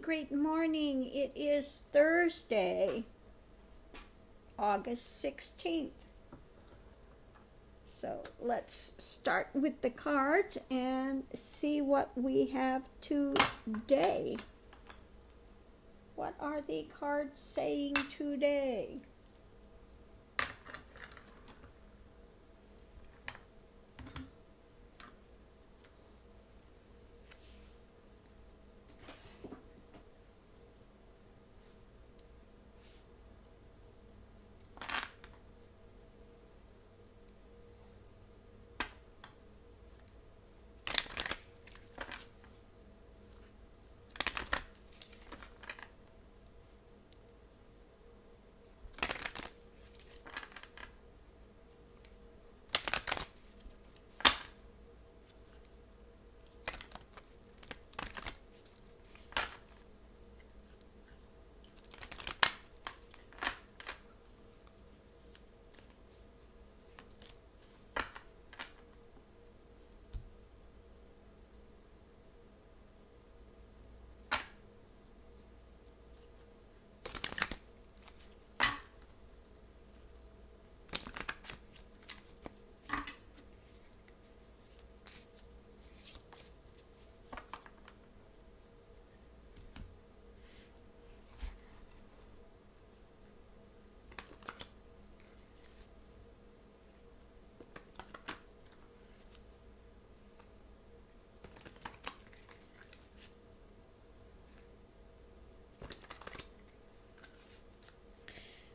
Great morning. It is Thursday, August 16th. So let's start with the cards and see what we have today. What are the cards saying today?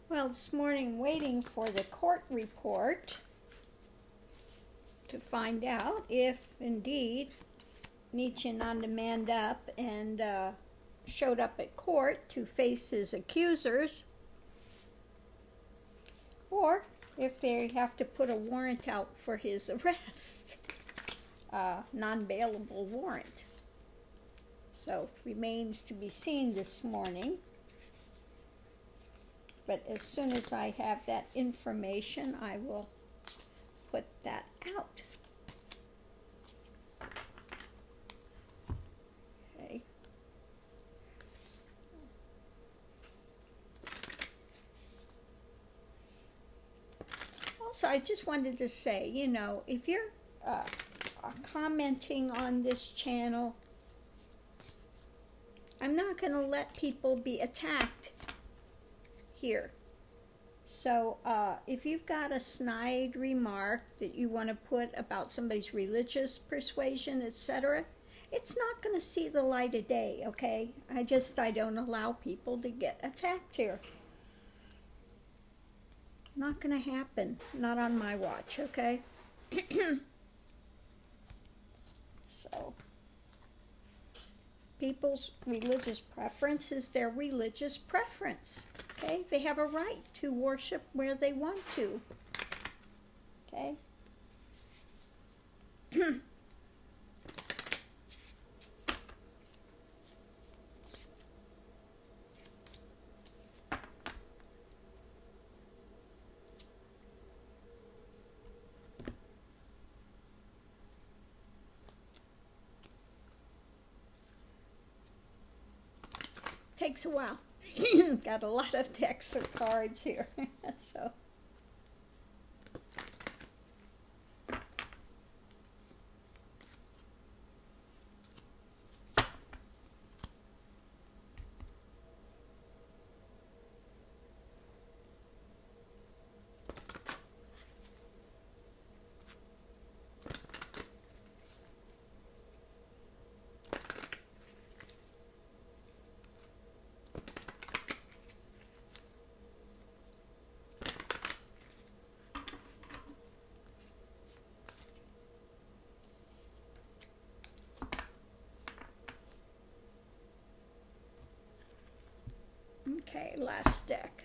Well, this morning waiting for the court report to find out if indeed Nietzsche on-demand up and showed up at court to face his accusers, or if they have to put a warrant out for his arrest, non-bailable warrant. So remains to be seen this morning. But as soon as I have that information, I will put that out. Okay. Also, I just wanted to say, you know, if you're commenting on this channel, I'm not going to let people be attacked here. So if you've got a snide remark that you want to put about somebody's religious persuasion, etc., it's not going to see the light of day, okay? I don't allow people to get attacked here. Not going to happen. Not on my watch, okay? So people's religious preference is their religious preference. Okay? They have a right to worship where they want to. Okay? Takes a while. Got a lot of decks of cards here. So okay, last deck.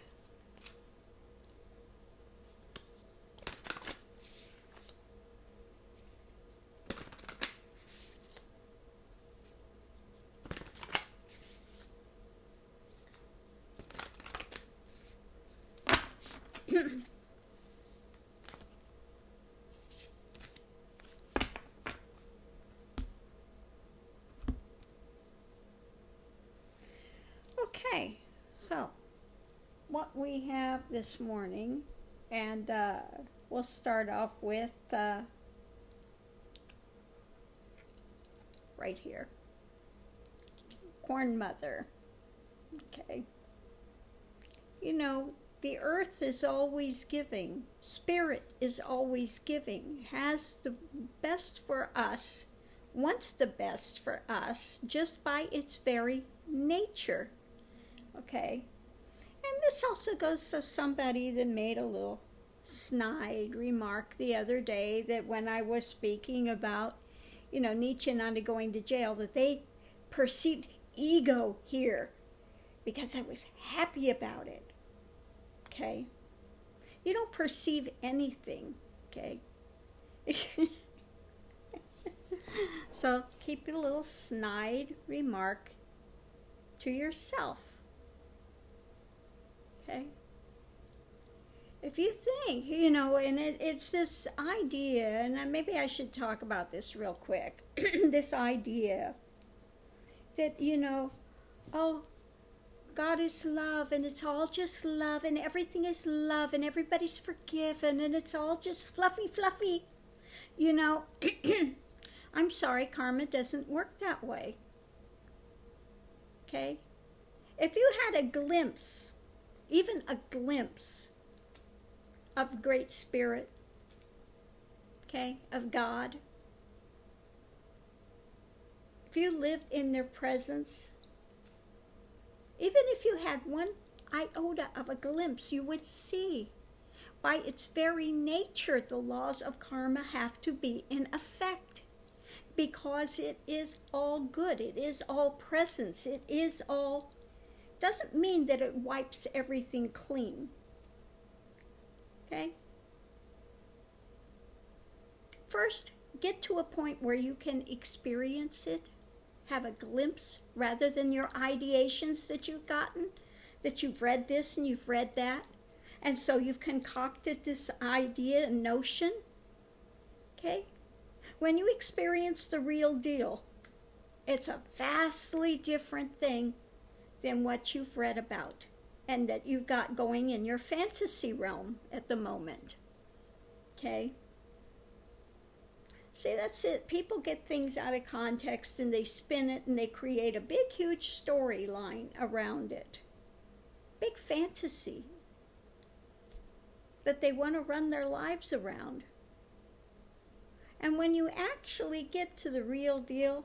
Okay, so what we have this morning, and we'll start off with right here, Corn Mother. Okay, you know, the earth is always giving, spirit is always giving, has the best for us, wants the best for us just by its very nature. Okay, and this also goes to somebody that made a little snide remark the other day, that when I was speaking about, you know, Nietzsche not going to jail, that they perceived ego here because I was happy about it. Okay, you don't perceive anything. Okay. So keep a little snide remark to yourself. Okay. If you think, you know, and it's this idea, and maybe I should talk about this real quick, this idea that, you know, oh, God is love, and it's all just love, and everything is love, and everybody's forgiven, and it's all just fluffy, fluffy. You know, I'm sorry, karma doesn't work that way. Okay? If you had a glimpse, even a glimpse of Great Spirit, okay, of God, if you lived in their presence, even if you had one iota of a glimpse, you would see by its very nature the laws of karma have to be in effect, because it is all good, it is all presence, it is all, doesn't mean that it wipes everything clean. Okay? First, get to a point where you can experience it, have a glimpse, rather than your ideations that you've gotten, that you've read this and you've read that, and so you've concocted this idea and notion. Okay? When you experience the real deal, it's a vastly different thing than what you've read about and that you've got going in your fantasy realm at the moment. Okay? See, that's it. People get things out of context and they spin it and they create a big, huge storyline around it. Big fantasy that they want to run their lives around. And when you actually get to the real deal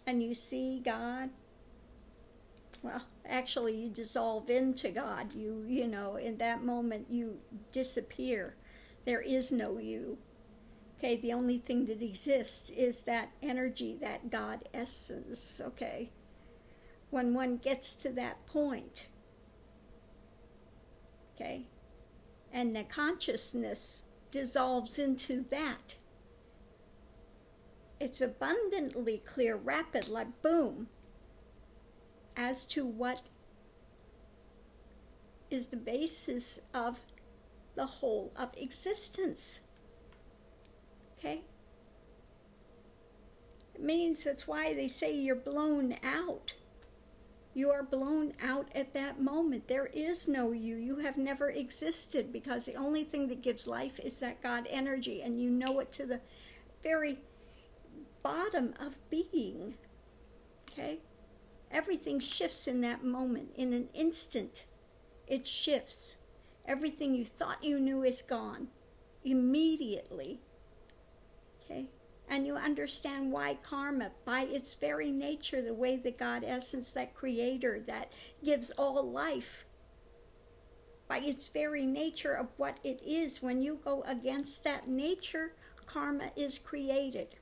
and you see God, well, actually you dissolve into God. You know, in that moment you disappear. There is no you. Okay, the only thing that exists is that energy, that God essence, okay? When one gets to that point, okay, and the consciousness dissolves into that, it's abundantly clear, rapid, like boom, as to what is the basis of the whole of existence. Okay? It means that's why they say you're blown out. You are blown out at that moment. There is no you. You have never existed, because the only thing that gives life is that God energy, and you know it to the very bottom of being. Okay? Everything shifts in that moment. In an instant, it shifts. Everything you thought you knew is gone immediately. Okay? And you understand why karma, by its very nature, the way that God essence, that creator that gives all life, by its very nature of what it is, when you go against that nature, karma is created.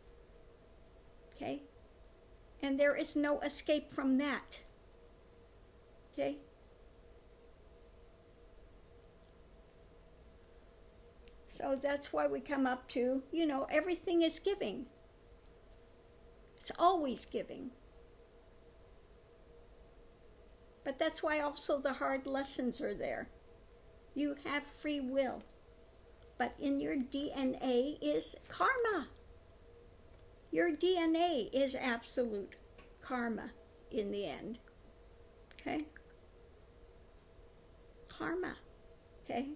Okay? And there is no escape from that. Okay? So that's why we come up to, you know, everything is giving. It's always giving. But that's why also the hard lessons are there. You have free will. But in your DNA is karma. Your DNA is absolute karma in the end. Okay? Karma. Okay?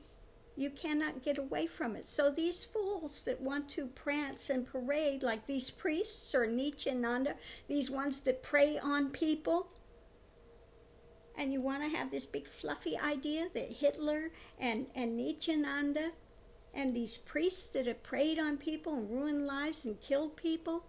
You cannot get away from it. So these fools that want to prance and parade, like these priests or Nityananda, these ones that prey on people, and you want to have this big fluffy idea that Hitler and Nityananda and these priests that have preyed on people and ruined lives and killed people,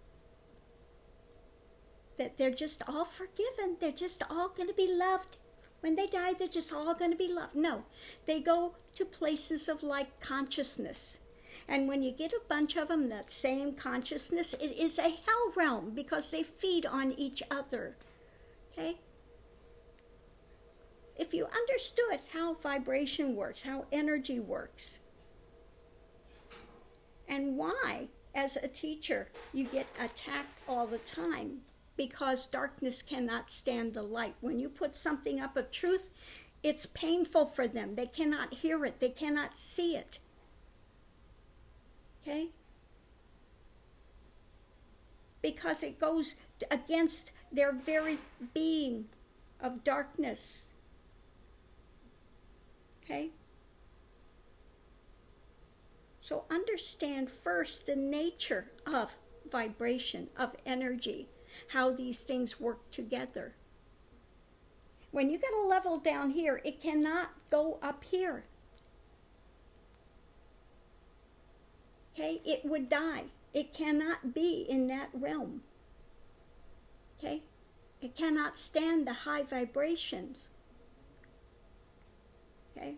that they're just all forgiven. They're just all going to be loved. When they die, they're just all going to be loved. No, they go to places of like consciousness. And when you get a bunch of them, that same consciousness, it is a hell realm because they feed on each other. Okay? If you understood how vibration works, how energy works, and why, as a teacher, you get attacked all the time, because darkness cannot stand the light. When you put something up of truth, it's painful for them. They cannot hear it. They cannot see it. Okay? Because it goes against their very being of darkness. Okay? So understand first the nature of vibration, of energy, how these things work together. When you get a level down here, it cannot go up here. Okay? It would die. It cannot be in that realm. Okay? It cannot stand the high vibrations. Okay?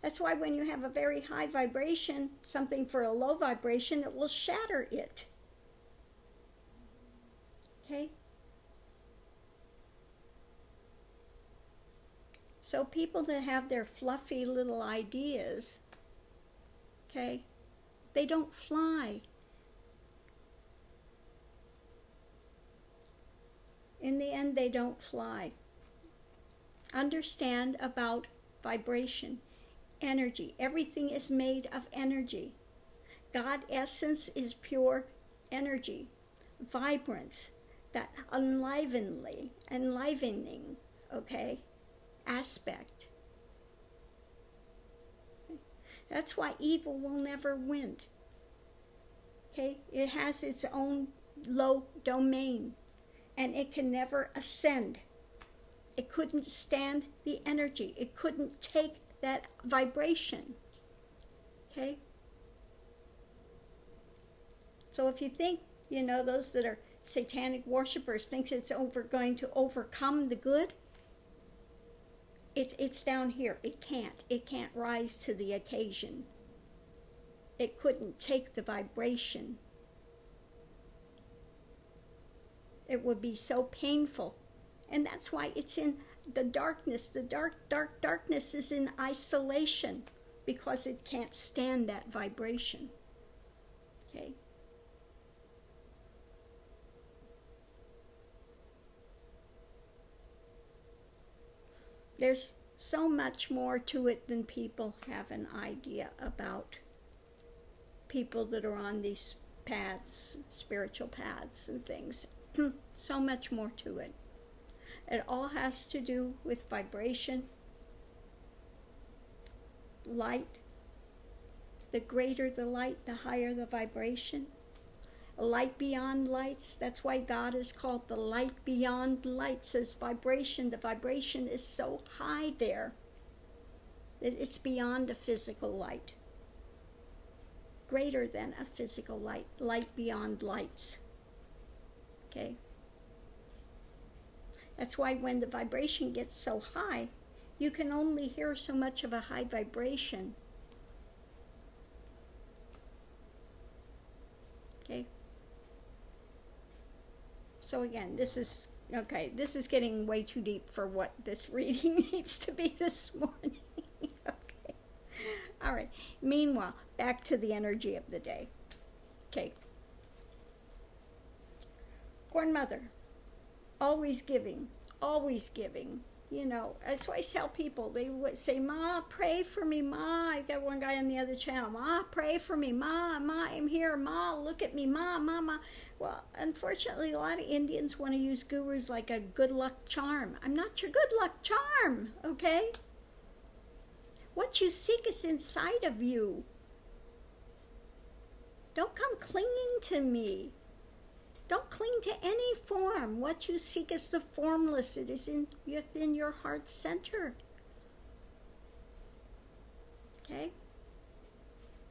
That's why when you have a very high vibration, something for a low vibration, it will shatter it. Okay? So people that have their fluffy little ideas, okay, they don't fly. In the end, they don't fly. Understand about vibration, energy. Everything is made of energy. God essence is pure energy, vibrance, that enlivening, okay, aspect. That's why evil will never win. Okay, it has its own low domain, and it can never ascend. It couldn't stand the energy. It couldn't take that vibration. Okay? So if you think, you know, those that are satanic worshipers thinks it's going to overcome the good, it's down here. It can't rise to the occasion. It couldn't take the vibration. It would be so painful. And that's why it's in the darkness. The darkness is in isolation because it can't stand that vibration. Okay? There's so much more to it than people have an idea about. People that are on these paths, spiritual paths and things. So much more to it. It all has to do with vibration, light. The greater the light, the higher the vibration. Light beyond lights. That's why God is called the light beyond lights, as vibration. The vibration is so high there that it's beyond a physical light. Greater than a physical light. Light beyond lights. Okay? That's why when the vibration gets so high, you can only hear so much of a high vibration. Okay? So again, this is getting way too deep for what this reading needs to be this morning. Okay. All right. Meanwhile, back to the energy of the day. Okay. Corn Mother, always giving, always giving. You know, that's why I tell people, they would say, Ma, pray for me, Ma. I got one guy on the other channel, Ma, pray for me, Ma, I'm here, Ma, look at me, Ma, Ma, Ma. Well, unfortunately, a lot of Indians want to use gurus like a good luck charm. I'm not your good luck charm, okay? What you seek is inside of you. Don't come clinging to me. Don't cling to any form. What you seek is the formless. It is within your heart center. Okay?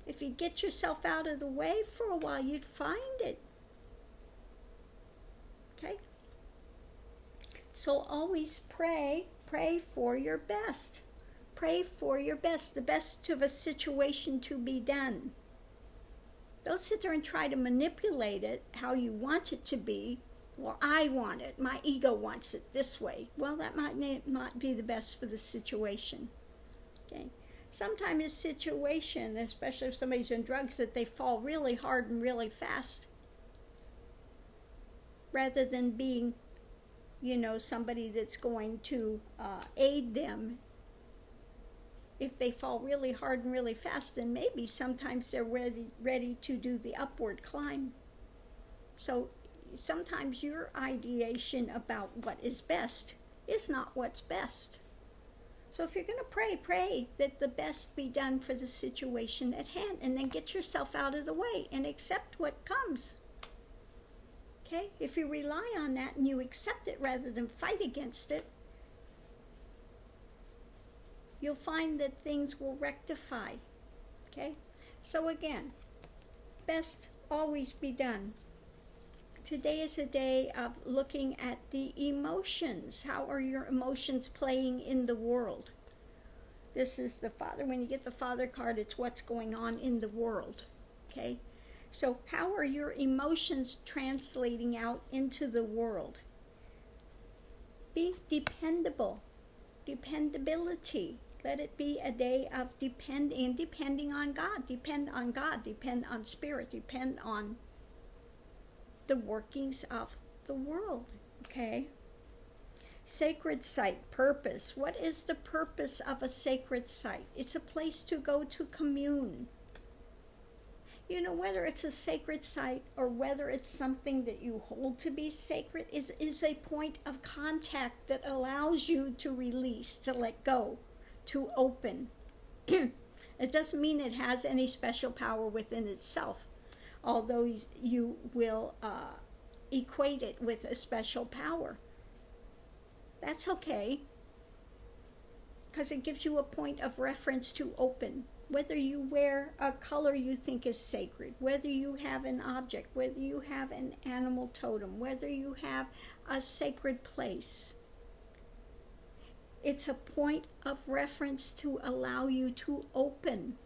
If you get yourself out of the way for a while, you'd find it. Okay? So always pray for your best. Pray for your best, the best of a situation to be done. Don't sit there and try to manipulate it how you want it to be. Well, I want it. My ego wants it this way. Well, that might not be the best for the situation. Okay. Sometimes a situation, especially if somebody's on drugs, that they fall really hard and really fast. Rather than being, you know, somebody that's going to aid them. If they fall really hard and really fast, then maybe sometimes they're ready to do the upward climb. So sometimes your ideation about what is best is not what's best. So if you're going to pray that the best be done for the situation at hand, and then get yourself out of the way and accept what comes. Okay? If you rely on that and you accept it rather than fight against it, you'll find that things will rectify. Okay? So again, best always be done. Today is a day of looking at the emotions. How are your emotions playing in the world? This is the Father. When you get the Father card, it's what's going on in the world. Okay? So how are your emotions translating out into the world? Be dependable. Dependability. Let it be a day of depending on God. Depend on God. Depend on Spirit. Depend on the workings of the world. Okay? Sacred site, purpose. What is the purpose of a sacred site? It's a place to go to commune. You know, whether it's a sacred site or whether it's something that you hold to be sacred is a point of contact that allows you to release, to let go, to open. It doesn't mean it has any special power within itself, although you will equate it with a special power. That's okay, because it gives you a point of reference to open. Whether you wear a color you think is sacred, whether you have an object, whether you have an animal totem, whether you have a sacred place. It's a point of reference to allow you to open,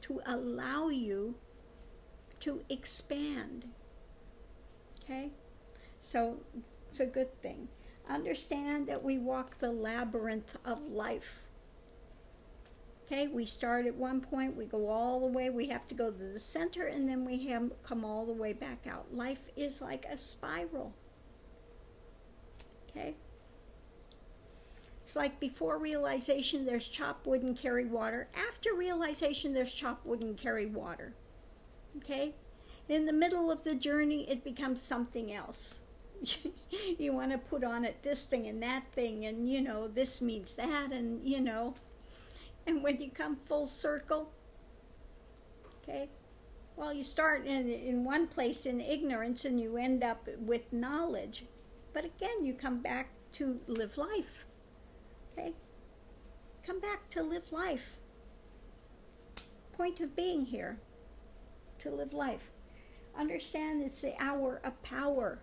to allow you to expand. Okay? So it's a good thing. Understand that we walk the labyrinth of life. Okay, we start at one point, we go all the way, we have to go to the center, and then we come all the way back out. Life is like a spiral. Okay? It's like before realization, there's chop wood and carry water. After realization, there's chop wood and carry water. Okay? In the middle of the journey, it becomes something else. You want to put on it this thing and that thing, and, you know, this means that, and, you know. And when you come full circle, okay, well, you start in one place in ignorance and you end up with knowledge. But again, you come back to live life, okay? Come back to live life. Point of being here, to live life. Understand it's the hour of power,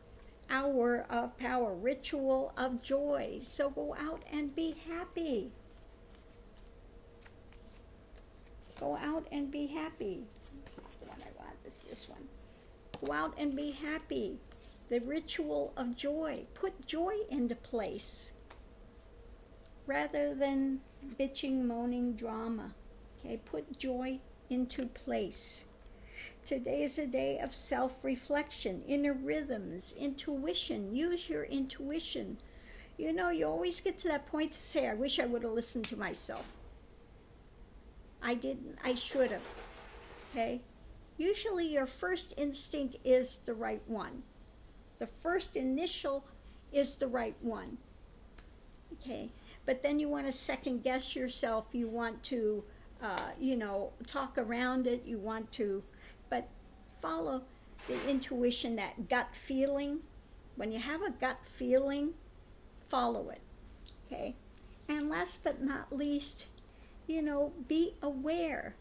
ritual of joy. So go out and be happy. Go out and be happy. That's not the one I want. This one. Go out and be happy. The ritual of joy. Put joy into place rather than bitching, moaning, drama. Okay, put joy into place. Today is a day of self-reflection, inner rhythms, intuition. Use your intuition. You know, you always get to that point to say, I wish I would have listened to myself. I didn't. I should have. Okay? Usually your first instinct is the right one. The first initial is the right one. Okay? But then you want to second guess yourself. You want to, talk around it. You want to, but follow the intuition, that gut feeling. When you have a gut feeling, follow it. Okay? And last but not least, be aware.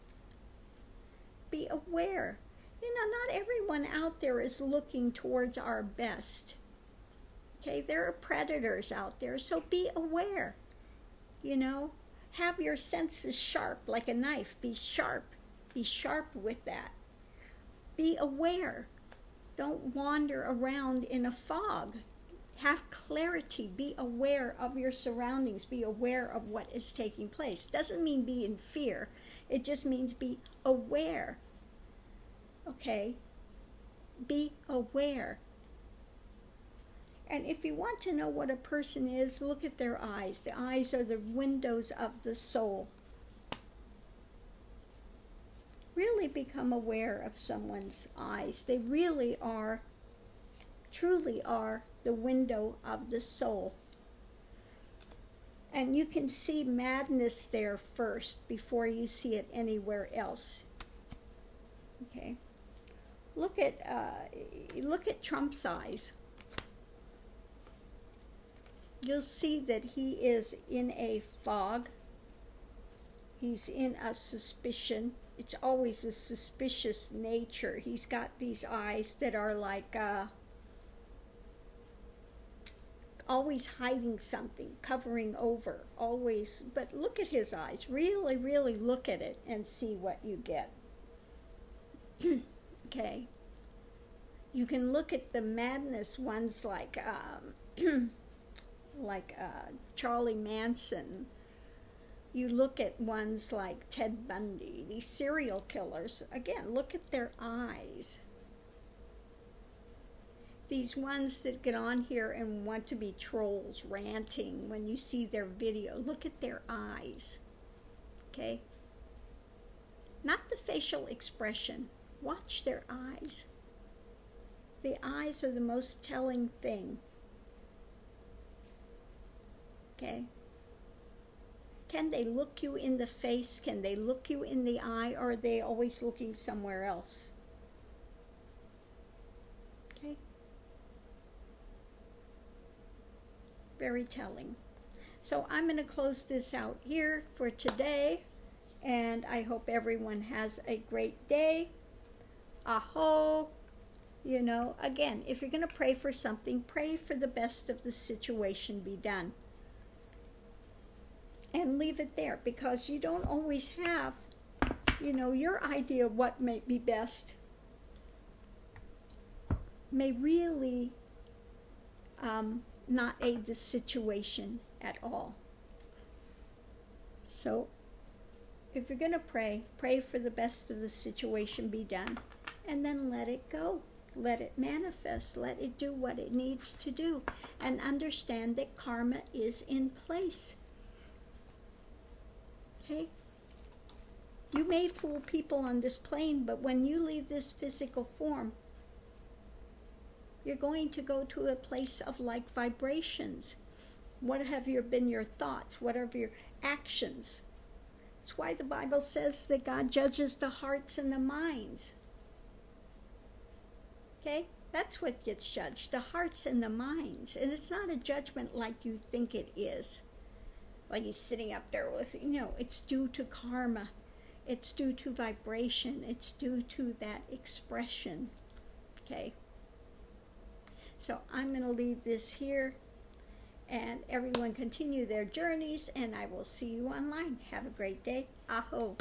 Be aware. Not everyone out there is looking towards our best. Okay, there are predators out there, so be aware. Have your senses sharp like a knife. Be sharp. Be sharp with that. Be aware. Don't wander around in a fog. Have clarity. Be aware of your surroundings. Be aware of what is taking place. Doesn't mean be in fear. It just means be aware. Okay? Be aware. And if you want to know what a person is, look at their eyes. The eyes are the windows of the soul. Really become aware of someone's eyes. They really are, truly are, the window of the soul. And you can see madness there first before you see it anywhere else. Okay? Look at Trump's eyes. You'll see that he is in a fog. He's in a suspicion. It's always a suspicious nature. He's got these eyes that are like always hiding something, covering over, always. But look at his eyes. Really, really look at it and see what you get. Okay. You can look at the madness ones like Charlie Manson. You look at ones like Ted Bundy, these serial killers. Again, look at their eyes. These ones that get on here and want to be trolls, ranting when you see their video, look at their eyes. Okay? Not the facial expression. Watch their eyes. The eyes are the most telling thing. Okay? Can they look you in the face? Can they look you in the eye? Or are they always looking somewhere else? Okay? Very telling. So I'm going to close this out here for today. And I hope everyone has a great day. Aho. Again, if you're going to pray for something, pray for the best of the situation be done. And leave it there, because you don't always have, your idea of what may be best may really not aid the situation at all. So, if you're going to pray, pray for the best of the situation be done, and then let it go. Let it manifest. Let it do what it needs to do. And understand that karma is in place. Okay? You may fool people on this plane, but when you leave this physical form, you're going to go to a place of like vibrations. What have been your thoughts? What are your actions? That's why the Bible says that God judges the hearts and the minds. Okay? That's what gets judged, the hearts and the minds. And it's not a judgment like you think it is. Like he's sitting up there with, it's due to karma. It's due to vibration. It's due to that expression. Okay? So I'm going to leave this here. And everyone continue their journeys. And I will see you online. Have a great day. Aho.